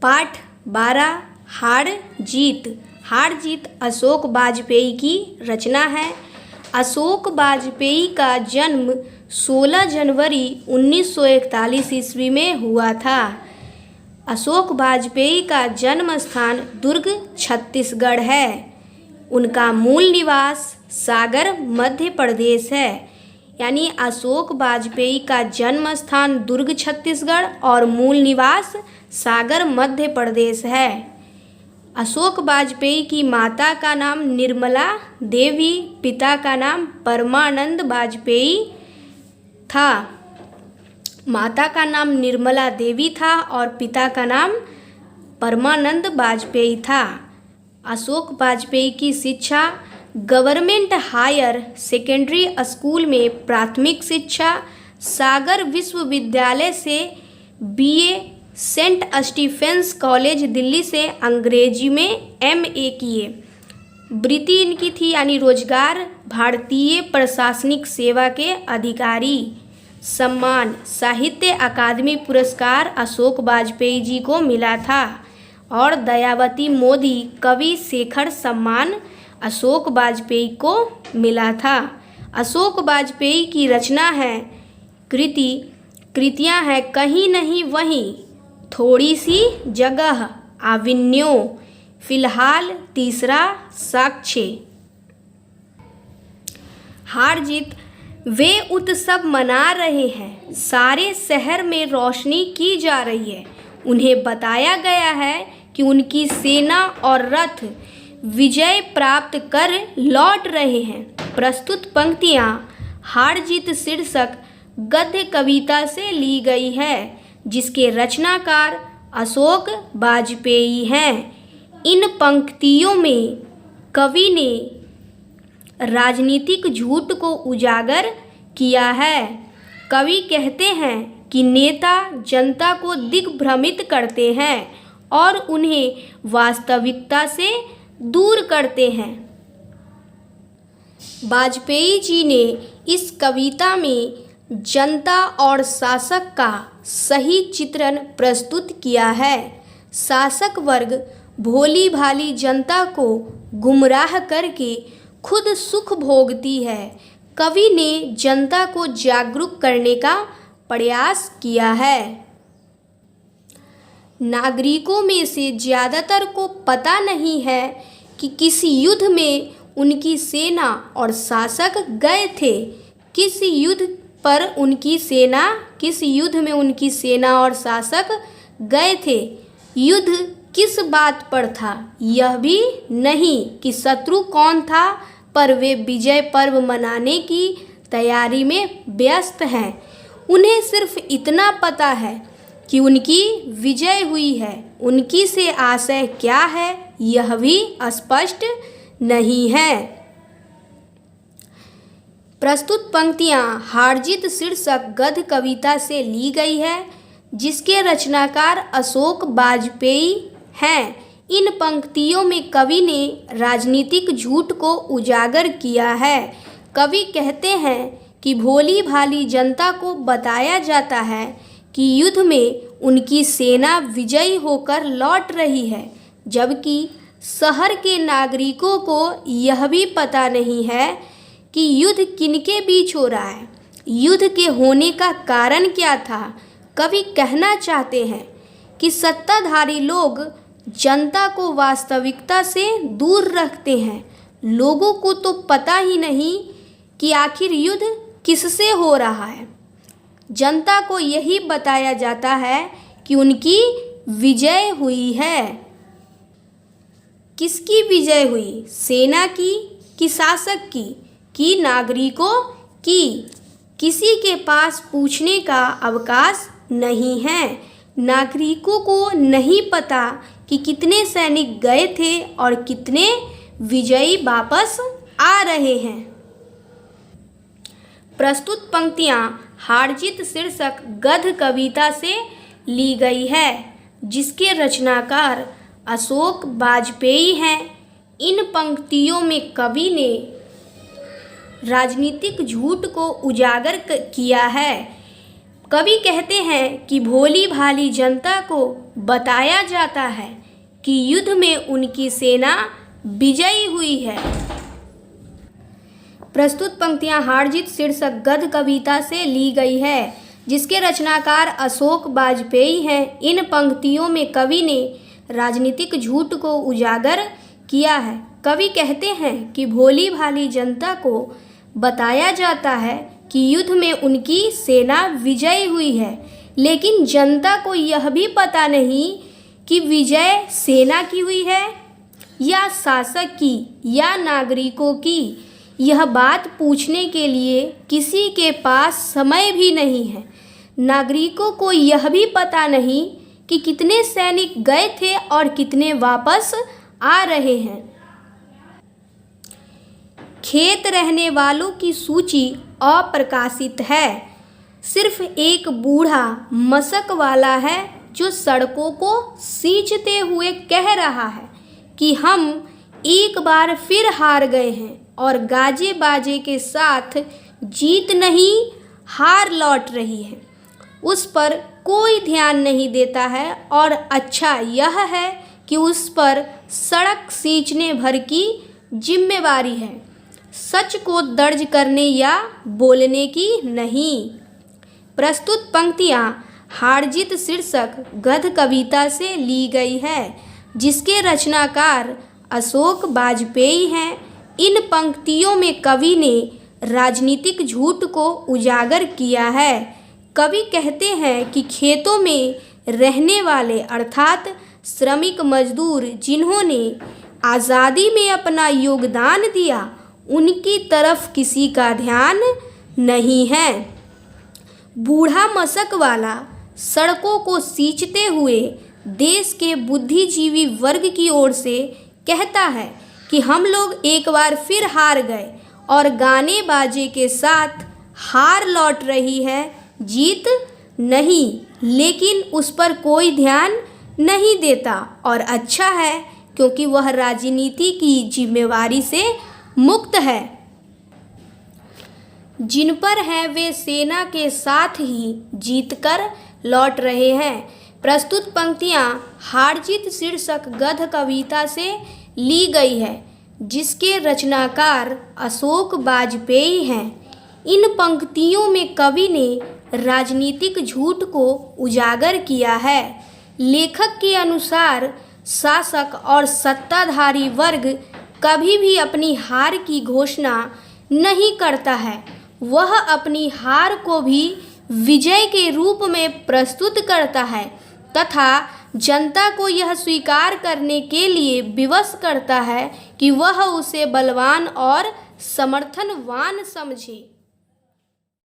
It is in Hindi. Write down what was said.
पाठ 12 हार जीत। हार जीत अशोक वाजपेयी की रचना है। अशोक वाजपेयी का जन्म 16 जनवरी 1941 ईस्वी में हुआ था। अशोक वाजपेयी का जन्म स्थान दुर्ग छत्तीसगढ़ है। उनका मूल निवास सागर मध्य प्रदेश है। यानी अशोक वाजपेयी का जन्म स्थान दुर्ग छत्तीसगढ़ और मूल निवास सागर मध्य प्रदेश है। अशोक वाजपेयी की माता का नाम निर्मला देवी, पिता का नाम परमानंद वाजपेयी था। माता का नाम निर्मला देवी था और पिता का नाम परमानंद वाजपेयी था। अशोक वाजपेयी की शिक्षा गवर्नमेंट हायर सेकेंडरी स्कूल में प्राथमिक शिक्षा, सागर विश्वविद्यालय से BA, Saint Stephen's College Delhi से अंग्रेजी में एमए किए। वृत्ति इनकी थी यानी रोजगार, भारतीय प्रशासनिक सेवा के अधिकारी। सम्मान साहित्य अकादमी पुरस्कार अशोक वाजपेयी जी को मिला था और दयावती मोदी कवि शेखर सम्मान अशोक वाजपेयी को मिला था। अशोक वाजपेयी की रचना है कृतियाँ हैं कहीं नहीं वहीं, थोड़ी सी जगह, आविन्यो, फिलहाल, तीसरा साक्ष्य। हार जीत। वे उत्सव मना रहे हैं, सारे शहर में रोशनी की जा रही है। उन्हें बताया गया है कि उनकी सेना और रथ विजय प्राप्त कर लौट रहे हैं। प्रस्तुत पंक्तियाँ हार जीत शीर्षक गद्य कविता से ली गई है, जिसके रचनाकार अशोक वाजपेयी हैं। इन पंक्तियों में कवि ने राजनीतिक झूठ को उजागर किया है। कवि कहते हैं कि नेता जनता को दिग्भ्रमित करते हैं और उन्हें वास्तविकता से दूर करते हैं। वाजपेयी जी ने इस कविता में जनता और शासक का सही चित्रण प्रस्तुत किया है। शासक वर्ग भोली भाली जनता को गुमराह करके खुद सुख भोगती है। कवि ने जनता को जागरूक करने का प्रयास किया है। नागरिकों में से ज़्यादातर को पता नहीं है कि किस युद्ध में उनकी सेना और शासक गए थे। किस युद्ध में उनकी सेना और शासक गए थे। युद्ध किस बात पर था यह भी नहीं कि शत्रु कौन था, पर वे विजय पर्व मनाने की तैयारी में व्यस्त हैं। उन्हें सिर्फ इतना पता है कि उनकी विजय हुई है। उनकी से आशय क्या है यह भी स्पष्ट नहीं है। प्रस्तुत पंक्तियाँ हार जीत शीर्षक गद्य कविता से ली गई है, जिसके रचनाकार अशोक वाजपेयी हैं। इन पंक्तियों में कवि ने राजनीतिक झूठ को उजागर किया है। कवि कहते हैं कि भोली भाली जनता को बताया जाता है कि युद्ध में उनकी सेना विजयी होकर लौट रही है, जबकि शहर के नागरिकों को यह भी पता नहीं है कि युद्ध किनके बीच हो रहा है। युद्ध के होने का कारण क्या था। कवि कहना चाहते हैं कि सत्ताधारी लोग जनता को वास्तविकता से दूर रखते हैं। लोगों को तो पता ही नहीं कि आखिर युद्ध किससे हो रहा है। जनता को यही बताया जाता है कि उनकी विजय हुई है। किसकी विजय हुई, सेना की कि शासक की कि नागरिकों की। किसी के पास पूछने का अवकाश नहीं है। नागरिकों को नहीं पता कि कितने सैनिक गए थे और कितने विजयी वापस आ रहे हैं। प्रस्तुत पंक्तियाँ हार जीत शीर्षक गद्य कविता से ली गई है, जिसके रचनाकार अशोक वाजपेयी हैं। इन पंक्तियों में कवि ने राजनीतिक झूठ को उजागर किया है। कवि कहते हैं कि भोली भाली जनता को बताया जाता है कि युद्ध में उनकी सेना विजयी हुई है। प्रस्तुत पंक्तियां हार जीत शीर्षक गद्य कविता से ली गई है, जिसके रचनाकार अशोक वाजपेयी हैं। इन पंक्तियों में कवि ने राजनीतिक झूठ को उजागर किया है। कवि कहते हैं कि भोली भाली जनता को बताया जाता है कि युद्ध में उनकी सेना विजयी हुई है, लेकिन जनता को यह भी पता नहीं कि विजय सेना की हुई है या शासक की या नागरिकों की। यह बात पूछने के लिए किसी के पास समय भी नहीं है। नागरिकों को यह भी पता नहीं कि कितने सैनिक गए थे और कितने वापस आ रहे हैं। खेत रहने वालों की सूची अप्रकाशित है। सिर्फ एक बूढ़ा मशक वाला है जो सड़कों को सींचते हुए कह रहा है कि हम एक बार फिर हार गए हैं और गाजे बाजे के साथ जीत नहीं हार लौट रही है। उस पर कोई ध्यान नहीं देता है और अच्छा यह है कि उस पर सड़क सींचने भर की जिम्मेवारी है, सच को दर्ज करने या बोलने की नहीं। प्रस्तुत पंक्तियां हार जीत शीर्षक गद्य कविता से ली गई है, जिसके रचनाकार अशोक वाजपेयी हैं। इन पंक्तियों में कवि ने राजनीतिक झूठ को उजागर किया है। कवि कहते हैं कि खेतों में रहने वाले अर्थात श्रमिक मजदूर जिन्होंने आज़ादी में अपना योगदान दिया, उनकी तरफ किसी का ध्यान नहीं है। बूढ़ा मशक वाला सड़कों को सींचते हुए देश के बुद्धिजीवी वर्ग की ओर से कहता है कि हम लोग एक बार फिर हार गए और गाने बाजे के साथ हार लौट रही है, जीत नहीं, लेकिन उस पर कोई ध्यान नहीं देता और अच्छा है क्योंकि वह राजनीति की जिम्मेवारी से मुक्त है। जिन पर है वे सेना के साथ ही जीतकर लौट रहे हैं। प्रस्तुत पंक्तियां हार जीत शीर्षक गद्य कविता से ली गई है, जिसके रचनाकार अशोक वाजपेयी हैं। इन पंक्तियों में कवि ने राजनीतिक झूठ को उजागर किया है। लेखक के अनुसार शासक और सत्ताधारी वर्ग कभी भी अपनी हार की घोषणा नहीं करता है। वह अपनी हार को भी विजय के रूप में प्रस्तुत करता है तथा जनता को यह स्वीकार करने के लिए विवश करता है कि वह उसे बलवान और समर्थनवान समझे।